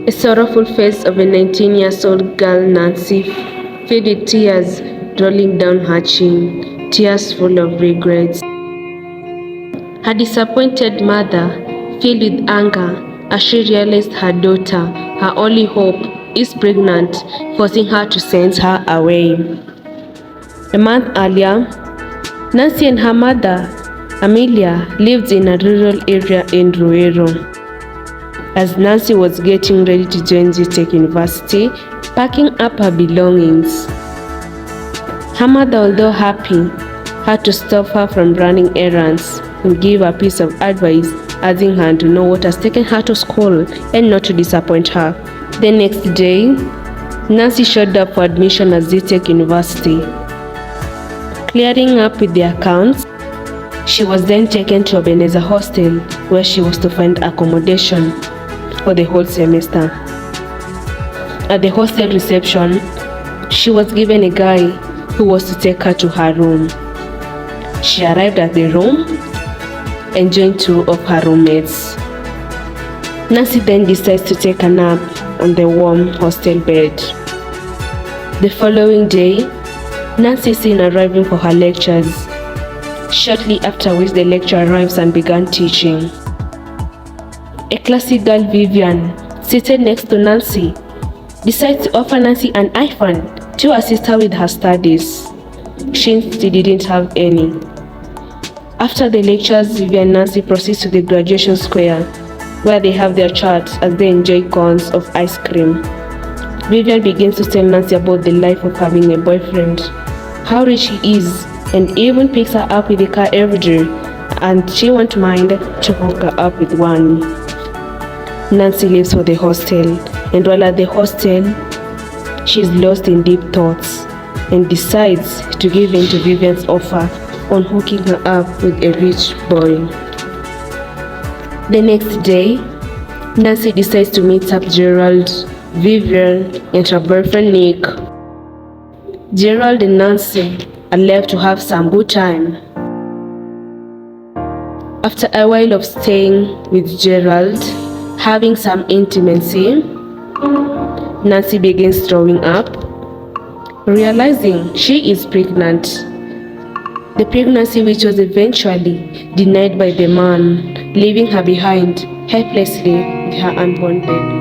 A sorrowful face of a 19-year-old girl, Nancy, filled with tears rolling down her chin, tears full of regrets. Her disappointed mother, filled with anger, as she realized her daughter, her only hope, is pregnant, forcing her to send her away. A month earlier, Nancy and her mother, Amelia, lived in a rural area in Ruiru. As Nancy was getting ready to join GTech University, packing up her belongings, her mother, although happy, had to stop her from running errands and give a piece of advice, urging her to know what has taken her to school and not to disappoint her. The next day, Nancy showed up for admission at GTech University. Clearing up with the accounts, she was then taken to Ebenezer Hostel, where she was to find accommodation for the whole semester. At the hostel reception, she was given a guy who was to take her to her room. She arrived at the room and joined two of her roommates. Nancy then decides to take a nap on the warm hostel bed. The following day, Nancy is seen arriving for her lectures, shortly after which the lecturer arrives and began teaching. A classy girl, Vivian, seated next to Nancy, decides to offer Nancy an iPhone to assist her with her studies, since she didn't have any. After the lectures, Vivian and Nancy proceeds to the graduation square, where they have their chats as they enjoy cones of ice cream. Vivian begins to tell Nancy about the life of having a boyfriend, how rich he is, and even picks her up with the car every day, and she won't mind to hook her up with one. Nancy leaves for the hostel, and while at the hostel, she's lost in deep thoughts and decides to give in to Vivian's offer on hooking her up with a rich boy. The next day, Nancy decides to meet up Gerald, Vivian, and her boyfriend Nick. Gerald and Nancy are left to have some good time. After a while of staying with Gerald, having some intimacy, Nancy begins throwing up, realizing she is pregnant. The pregnancy, which was eventually denied by the man, leaving her behind helplessly with her unborn baby.